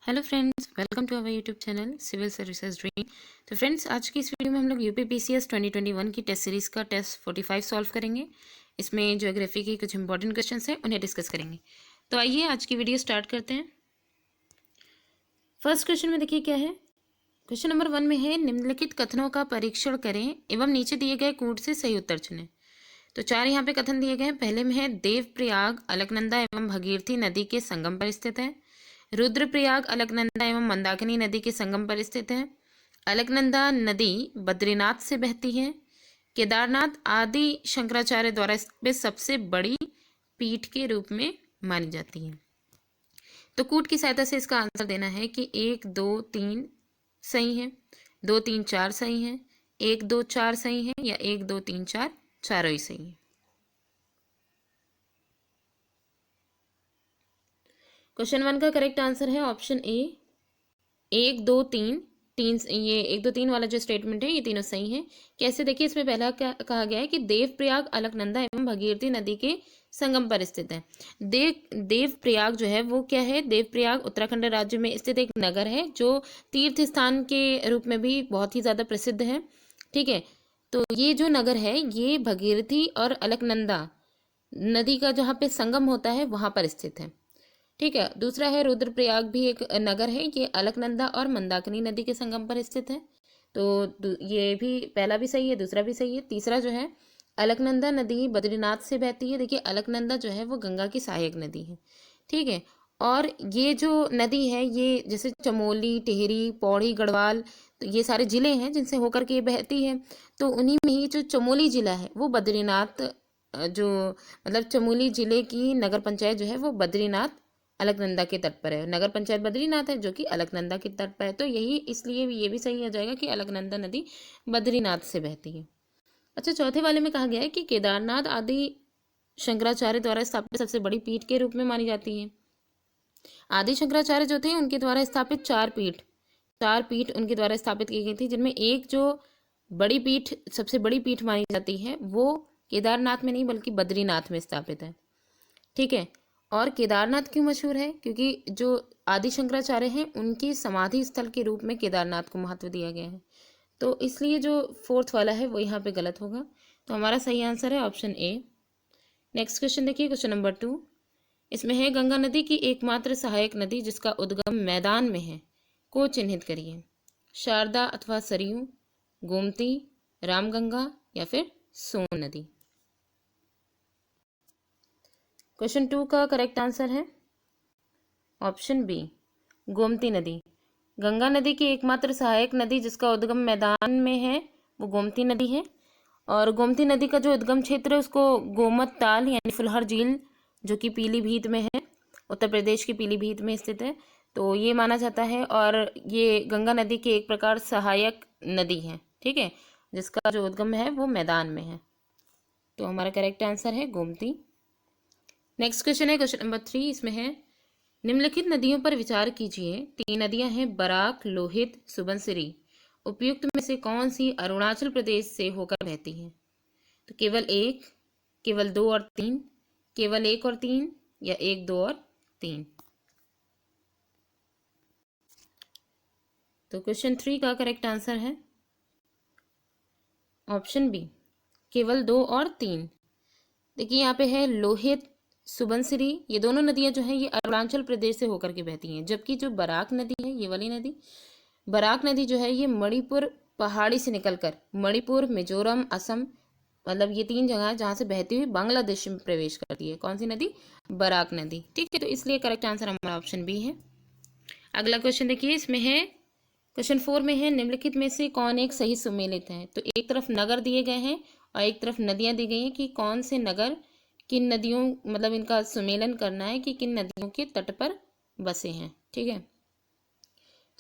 Hello friends, welcome to our YouTube channel civil services dream. तो friends, आज की इस वीडियो में हम लोग यूपीपीसीएस 2021 की टेस्ट सीरीज़ का टेस्ट 45 सॉल्व करेंगे। इसमें ज्योग्राफी के कुछ इंपॉर्टेंट क्वेश्चंस हैं, उन्हें डिस्कस करेंगे। तो आइए आज की वीडियो स्टार्ट करते हैं। फर्स्ट क्वेश्चन में देखिए क्या है। क्वेश्चन नंबर 1 में है, निम्नलिखित कथनों का परीक्षण करें एवं नीचे दिए गए कूट से सही उत्तर चुनें। तो 4 यहाँ पे कथन दिए गए हैं। पहले में है, देवप्रयाग अलकनंदा एवं भगीरथी नदी के संगम पर स्थित है। रुद्रप्रयाग अलकनंदा एवं मंदाकिनी नदी के संगम पर स्थित है। अलकनंदा नदी बद्रीनाथ से बहती है। केदारनाथ आदि शंकराचार्य द्वारा स्थापित सबसे बड़ी पीठ के रूप में मानी जाती है। तो कूट की सहायता से इसका आंसर देना है कि 1 2 3 सही है, 2 3 4 सही है, 1 2 4 सही है, या 1 2 3 4 चारों ही सही है। क्वेश्चन 1 का करेक्ट आंसर है ऑप्शन ए, 1 2 3 तीन। ये 1 2 3 वाला जो स्टेटमेंट है ये तीनों सही है। कैसे, देखिए इसमें पहला क्या कहा गया है कि देवप्रयाग अलकनंदा एवं भगीरथी नदी के संगम पर स्थित है। देवप्रयाग जो है वो क्या है, देवप्रयाग उत्तराखंड राज्य में स्थित एक नगर है जो तीर्थ स्थान के रूप में भी बहुत ही ज़्यादा प्रसिद्ध है। ठीक है, तो ये जो नगर है ये भगीरथी और अलकनंदा नदी का जहाँ पे संगम होता है वहाँ पर स्थित है। ठीक है, दूसरा है रुद्रप्रयाग भी एक नगर है, ये अलकनंदा और मंदाकिनी नदी के संगम पर स्थित है। तो ये भी पहला भी सही है, दूसरा भी सही है। तीसरा जो है, अलकनंदा नदी बद्रीनाथ से बहती है। देखिए अलकनंदा जो है वो गंगा की सहायक नदी है। ठीक है, और ये जो नदी है ये जैसे चमोली, टिहरी, पौड़ी, गढ़वाल, तो ये सारे जिले हैं जिनसे होकर के ये बहती है। तो उन्हीं में ही जो चमोली जिला है वो बद्रीनाथ, जो मतलब चमोली जिले की नगर पंचायत जो है वो बद्रीनाथ अलकनंदा के तट पर है। नगर पंचायत बद्रीनाथ है जो कि अलकनंदा के तट पर है। तो यही इसलिए ये भी सही हो जाएगा कि अलकनंदा नदी बद्रीनाथ से बहती है। अच्छा, चौथे वाले में कहा गया है कि केदारनाथ आदि शंकराचार्य द्वारा स्थापित सबसे बड़ी पीठ के रूप में मानी जाती है। आदि शंकराचार्य जो थे उनके द्वारा स्थापित चार पीठ उनके द्वारा स्थापित की गई थी, जिनमें एक जो बड़ी पीठ, सबसे बड़ी पीठ मानी जाती है वो केदारनाथ में नहीं बल्कि बद्रीनाथ में स्थापित है। ठीक है, और केदारनाथ क्यों मशहूर है, क्योंकि जो आदि शंकराचार्य हैं उनकी समाधि स्थल के रूप में केदारनाथ को महत्व दिया गया है। तो इसलिए जो फोर्थ वाला है वो यहाँ पे गलत होगा। तो हमारा सही आंसर है ऑप्शन ए। नेक्स्ट क्वेश्चन देखिए, क्वेश्चन नंबर 2। इसमें है, गंगा नदी की एकमात्र सहायक नदी जिसका उद्गम मैदान में है को चिन्हित करिए। शारदा अथवा सरयू, गोमती, रामगंगा, या फिर सोन नदी। क्वेश्चन 2 का करेक्ट आंसर है ऑप्शन बी, गोमती नदी। गंगा नदी की एकमात्र सहायक नदी जिसका उद्गम मैदान में है वो गोमती नदी है। और गोमती नदी का जो उद्गम क्षेत्र है उसको गोमत ताल यानी फुलहर झील, जो कि पीलीभीत में है, उत्तर प्रदेश की पीलीभीत में स्थित है, तो ये माना जाता है। और ये गंगा नदी की एक प्रकार सहायक नदी है। ठीक है, जिसका जो उद्गम है वो मैदान में है। तो हमारा करेक्ट आंसर है गोमती। नेक्स्ट क्वेश्चन है क्वेश्चन नंबर 3। इसमें है, निम्नलिखित नदियों पर विचार कीजिए। 3 नदियां हैं, बराक, लोहित, सुबनसिरी। उपयुक्त में से कौन सी अरुणाचल प्रदेश से होकर बहती है? तो केवल एक, केवल 2 और 3, केवल 1 और 3, या 1 2 और 3। तो क्वेश्चन 3 का करेक्ट आंसर है ऑप्शन बी, केवल 2 और 3। देखिए यहाँ पे है लोहित, सुबनसिरी, ये दोनों नदियां जो हैं ये अरुणाचल प्रदेश से होकर के बहती हैं। जबकि जो बराक नदी है, ये वाली नदी, बराक नदी जो है ये मणिपुर पहाड़ी से निकलकर मणिपुर, मिजोरम, असम, मतलब ये 3 जगह है जहाँ से बहती हुई बांग्लादेश में प्रवेश करती है। कौन सी नदी? बराक नदी। ठीक है, तो इसलिए करेक्ट आंसर हमारा ऑप्शन बी है। अगला क्वेश्चन देखिए, इसमें है क्वेश्चन 4 में है, निम्नलिखित में से कौन एक सही सुमेलित है? तो एक तरफ नगर दिए गए हैं और एक तरफ नदियां दी गई हैं कि कौन से नगर किन नदियों, मतलब इनका सुमेलन करना है कि किन नदियों के तट पर बसे हैं। ठीक है,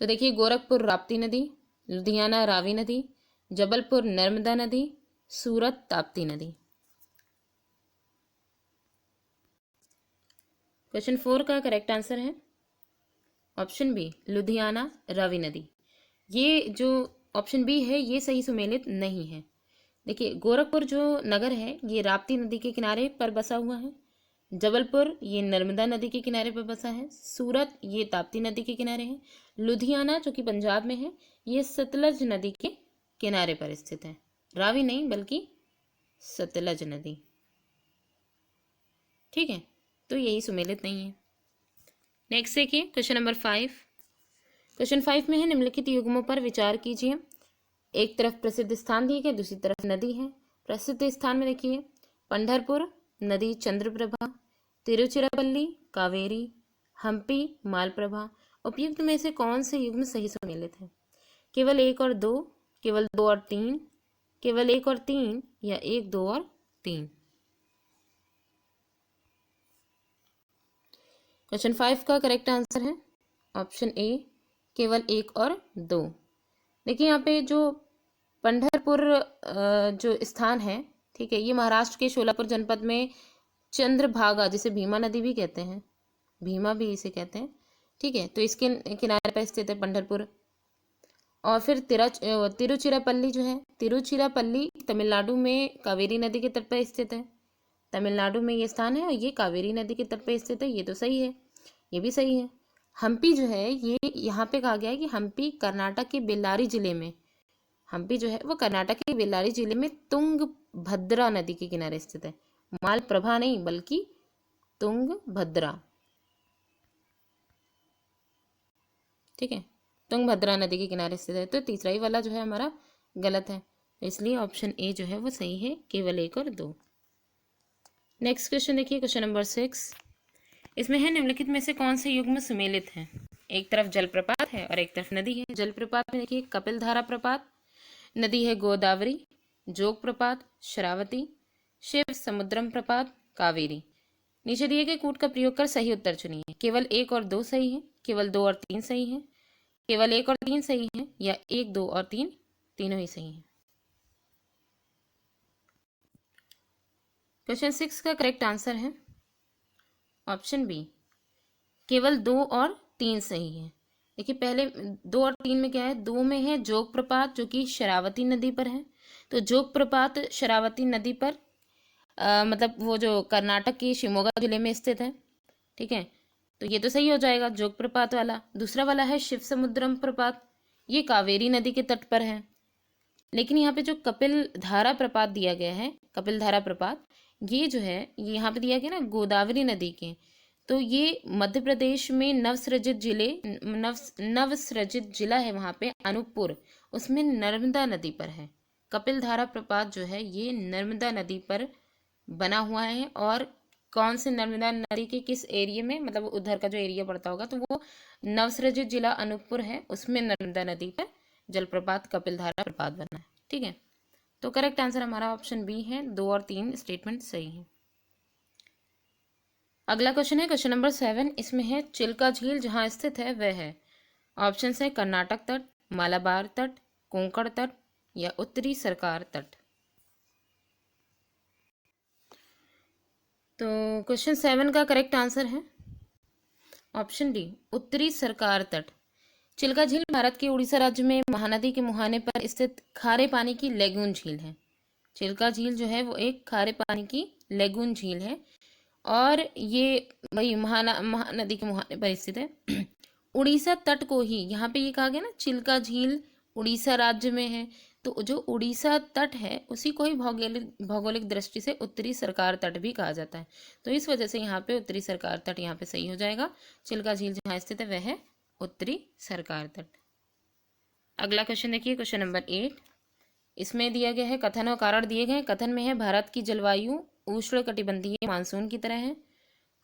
तो देखिए गोरखपुर राप्ती नदी, लुधियाना रावी नदी, जबलपुर नर्मदा नदी, सूरत ताप्ती नदी। क्वेश्चन 4 का करेक्ट आंसर है ऑप्शन बी, लुधियाना रावी नदी। ये जो ऑप्शन बी है ये सही सुमेलित नहीं है। देखिए गोरखपुर जो नगर है ये राप्ती नदी के किनारे पर बसा हुआ है। जबलपुर ये नर्मदा नदी के किनारे पर बसा है। सूरत ये ताप्ती नदी के किनारे है। लुधियाना जो कि पंजाब में है, ये सतलज नदी के किनारे पर स्थित है। रावी नहीं बल्कि सतलज नदी। ठीक है, तो यही सुमेलित नहीं है। नेक्स्ट देखिए क्वेश्चन नंबर 5। क्वेश्चन 5 में है निम्नलिखित युग्मों पर विचार कीजिए। एक तरफ प्रसिद्ध स्थान दिए गए, दूसरी तरफ नदी है। प्रसिद्ध स्थान में देखिए पंढरपुर नदी चंद्रप्रभा, तिरुचिरापल्ली कावेरी, हम्पी मालप्रभा। उपयुक्त में से कौन से युग्म सही सम्मिलित है? केवल 1 और 2, केवल 2 और 3, केवल 1 और 3 या 1, 2 और 3। क्वेश्चन 5 का करेक्ट आंसर है ऑप्शन ए, केवल 1 और 2। देखिए यहाँ पे जो पंढरपुर जो स्थान है, ठीक है, ये महाराष्ट्र के शोलापुर जनपद में चंद्रभागा, जिसे भीमा नदी भी कहते हैं, भीमा भी इसे कहते हैं, ठीक है, तो इसके किनारे पर स्थित है पंढरपुर। और फिर तिरुचिरापल्ली जो है, तिरुचिरापल्ली तमिलनाडु में कावेरी नदी के तट पर स्थित है। तमिलनाडु में ये स्थान है और ये कावेरी नदी के तट पर स्थित है। ये तो सही है, ये भी सही है। हम्पी जो है ये यहाँ पे कहा गया है कि हम्पी कर्नाटक के बेल्लारी जिले में, हम्पी जो है वो कर्नाटक के बेल्लारी जिले में तुंगभद्रा नदी के किनारे स्थित है। मालप्रभा नहीं बल्कि तुंगभद्रा। ठीक है, तुंगभद्रा नदी के किनारे स्थित है। तो तीसरा ही वाला जो है हमारा गलत है, इसलिए ऑप्शन ए जो है वो सही है, केवल 1 और 2। नेक्स्ट क्वेश्चन देखिए क्वेश्चन नंबर 6। इसमें है निम्नलिखित में से कौन से युग्म सुमेलित है? एक तरफ जलप्रपात है और एक तरफ नदी है। जलप्रपात में देखिए कपिलधारा प्रपात, नदी है गोदावरी, जोग प्रपात शरावती, शिव समुद्रम प्रपात कावेरी। नीचे दिए गए कूट का प्रयोग कर सही उत्तर चुनिए। केवल 1 और 2 सही है, केवल 2 और 3 सही है, केवल 1 और 3 सही है या 1, 2 और 3 तीनों ही सही है। क्वेश्चन 6 का करेक्ट आंसर है ऑप्शन बी, केवल 2 और 3 सही है। देखिए पहले 2 और 3 में क्या है, 2 में है जोग प्रपात जो कि शरावती नदी पर है। तो जोग प्रपात शरावती नदी पर मतलब वो जो कर्नाटक की शिमोगा जिले में स्थित है। ठीक है, तो ये तो सही हो जाएगा जोग प्रपात वाला। दूसरा वाला है शिव समुद्रम प्रपात, ये कावेरी नदी के तट पर है। लेकिन यहाँ पे जो कपिल धारा प्रपात दिया गया है, कपिल धारा प्रपात, ये जो है ये यहाँ पे दिया गया ना गोदावरी नदी के, तो ये मध्य प्रदेश में नवसृजित जिला है वहाँ पे अनूपपुर, उसमें नर्मदा नदी पर है। कपिल धारा प्रपात जो है ये नर्मदा नदी पर बना हुआ है। और कौन से नर्मदा नदी के किस एरिया में, मतलब उधर का जो एरिया पड़ता होगा, तो वो नवसृजित जिला अनूपपुर है, उसमें नर्मदा नदी पर जलप्रपात कपिल धारा प्रपात बना है। ठीक है, तो करेक्ट आंसर हमारा ऑप्शन बी है, 2 और 3 स्टेटमेंट सही है। अगला क्वेश्चन है क्वेश्चन नंबर 7। इसमें है चिल्का झील जहाँ स्थित है वह है, ऑप्शन है कर्नाटक तट, मालाबार तट, कोंकण तट या उत्तरी सरकार तट। तो क्वेश्चन 7 का करेक्ट आंसर है ऑप्शन डी, उत्तरी सरकार तट। चिल्का झील भारत के उड़ीसा राज्य में महानदी के मुहाने पर स्थित खारे पानी की लेगून झील है। चिल्का झील जो है वो एक खारे पानी की लेगून झील है और ये वही महानदी के मुहाने पर स्थित है। उड़ीसा तट को ही यहाँ पे ये कहा गया ना, चिल्का झील उड़ीसा राज्य में है, तो जो उड़ीसा तट है उसी को ही भौगोलिक दृष्टि से उत्तरी सरकार तट भी कहा जाता है। तो इस वजह से यहाँ पे उत्तरी सरकार तट यहाँ पे सही हो जाएगा। चिल्का झील जहाँ स्थित है वह है उत्तरी सरकार तट। अगला क्वेश्चन देखिए क्वेश्चन नंबर 8। इसमें दिया गया है कथन और कारण दिए गए। कथन में है भारत की जलवायु उष्णकटिबंधीय मानसून की तरह है।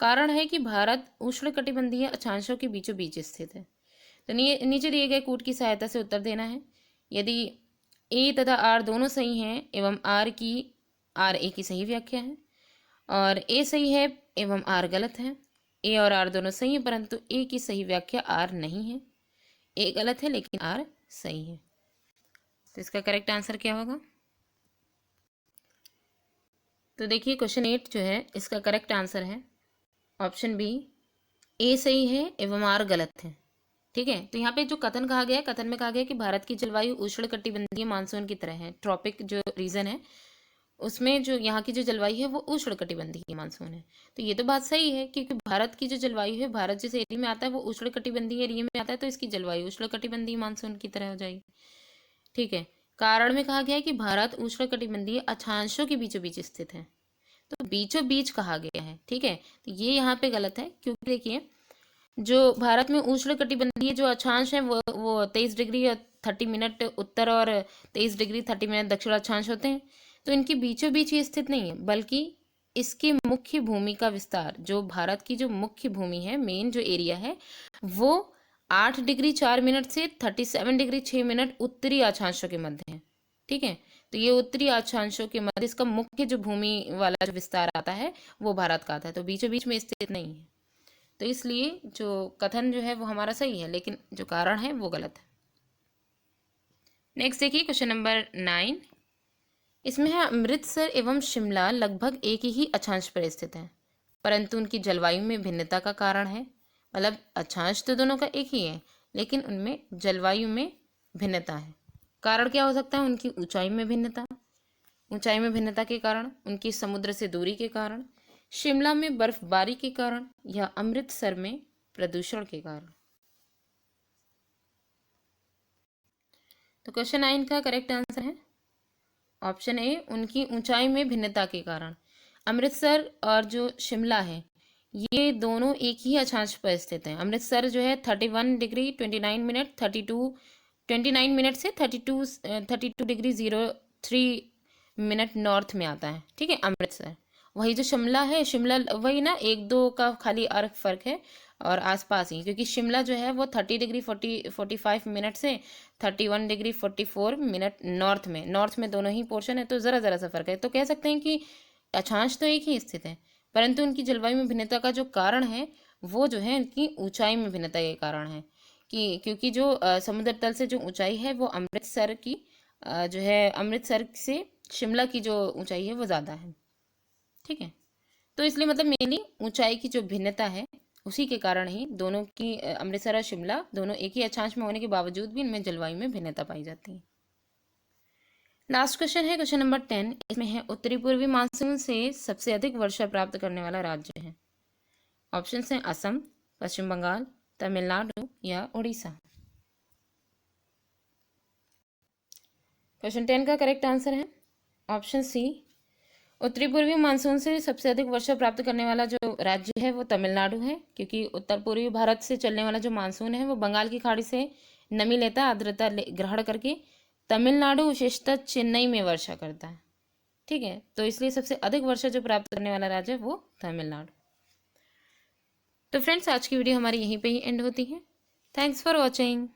कारण है कि भारत उष्णकटिबंधीय अक्षांशों के बीचों बीच स्थित है। तो नीचे दिए गए कूट की सहायता से उत्तर देना है। यदि ए तथा आर दोनों सही हैं एवं आर ए की सही व्याख्या है, और ए सही है एवं आर गलत है। ए और आर दोनों सही है परंतु ए की सही व्याख्या आर नहीं है। ए गलत है लेकिन आर सही है। तो इसका करेक्ट आंसर क्या होगा? तो देखिए क्वेश्चन 8 जो है इसका करेक्ट आंसर है ऑप्शन बी, ए सही है एवं आर गलत है। ठीक है, तो यहाँ पे जो कथन कहा गया है, कथन में कहा गया है कि भारत की जलवायु उष्णकटिबंधीय मानसून की तरह है। ट्रॉपिक जो रीजन है उसमें जो यहाँ की जो जलवायु है वो उष्णकटिबंधीय मानसून है। तो ये तो बात सही है, क्योंकि भारत की जो जलवायु है, भारत जिस एरिया में आता है वो उष्णकटिबंधीय एरिया में आता है, तो इसकी जलवायु उष्णकटिबंधीय मानसून की तरह हो जाएगी। ठीक है। कारण में कहा गया है कि भारत उष्णकटिबंधीय अक्षांशों के बीचों बीच स्थित है, तो बीचों बीच कहा गया है। ठीक है, तो ये यहाँ पे गलत है, क्योंकि देखिए जो भारत में उष्णकटिबंधीय जो अक्षांश है वो 23 डिग्री 30 मिनट उत्तर और 23 डिग्री 30 मिनट दक्षिण अक्षांश होते हैं। तो इनके बीचों बीच ये स्थित नहीं है, बल्कि इसकी मुख्य भूमि का विस्तार, जो भारत की जो मुख्य भूमि है, मेन जो एरिया है, वो 8 डिग्री 4 मिनट से 37 डिग्री 6 मिनट उत्तरी अक्षांशों के मध्य है। ठीक है, तो ये उत्तरी अक्षांशों के मध्य इसका मुख्य जो भूमि वाला जो विस्तार आता है वो भारत का आता है, तो बीचों बीच में स्थित नहीं है। तो इसलिए जो कथन जो है वो हमारा सही है, लेकिन जो कारण है वो गलत है। नेक्स्ट देखिए क्वेश्चन नंबर 9। इसमें है अमृतसर एवं शिमला लगभग एक ही अक्षांश पर स्थित है, परंतु उनकी जलवायु में भिन्नता का कारण है। मतलब अक्षांश तो दोनों का एक ही है, लेकिन उनमें जलवायु में भिन्नता है। कारण क्या हो सकता है? उनकी ऊंचाई में भिन्नता, ऊंचाई में भिन्नता के कारण, उनकी समुद्र से दूरी के कारण, शिमला में बर्फबारी के कारण, या अमृतसर में प्रदूषण के कारण। तो क्वेश्चन 9 का करेक्ट आंसर है ऑप्शन ए, उनकी ऊंचाई में भिन्नता के कारण। अमृतसर और जो शिमला है ये दोनों एक ही अक्षांश पर स्थित हैं। अमृतसर जो है 31 डिग्री 29 मिनट 29 मिनट से 32 डिग्री 03 मिनट नॉर्थ में आता है। ठीक है, अमृतसर। वही जो शिमला है, शिमला वही ना, 1-2 का खाली फर्क है और आसपास ही, क्योंकि शिमला जो है वो 30 डिग्री 45 मिनट से 31 डिग्री 44 मिनट नॉर्थ में दोनों ही पोर्शन है, तो ज़रा ज़रा सा फर्क है। तो कह सकते हैं कि अक्षांश तो एक ही स्थित है, परंतु उनकी जलवायु में भिन्नता का जो कारण है वो जो है उनकी ऊंचाई में भिन्नता के कारण है। कि क्योंकि जो समुद्र तल से जो ऊंचाई है वो अमृतसर की जो है अमृतसर से शिमला की जो ऊंचाई है वो ज़्यादा है। ठीक है, तो इसलिए मतलब मेनली ऊंचाई की जो भिन्नता है उसी के कारण ही दोनों की अमृतसर और शिमला दोनों एक ही अक्षांश में होने के बावजूद भी इनमें जलवायु में भिन्नता पाई जाती है। लास्ट क्वेश्चन है क्वेश्चन नंबर 10। इसमें है उत्तरी पूर्वी मानसून से सबसे अधिक वर्षा प्राप्त करने वाला राज्य है। ऑप्शन हैं असम, पश्चिम बंगाल, तमिलनाडु या उड़ीसा। क्वेश्चन 10 का करेक्ट आंसर है ऑप्शन सी, उत्तरी पूर्वी मानसून से सबसे अधिक वर्षा प्राप्त करने वाला जो राज्य है वो तमिलनाडु है, क्योंकि उत्तर पूर्वी भारत से चलने वाला जो मानसून है वो बंगाल की खाड़ी से नमी लेता, आर्द्रता ग्रहण करके तमिलनाडु विशेषतः चेन्नई में वर्षा करता है। ठीक है, तो इसलिए सबसे अधिक वर्षा जो प्राप्त करने वाला राज्य है वो तमिलनाडु। तो फ्रेंड्स, आज की वीडियो हमारी यहीं पे ही एंड होती है। Thanks for watching.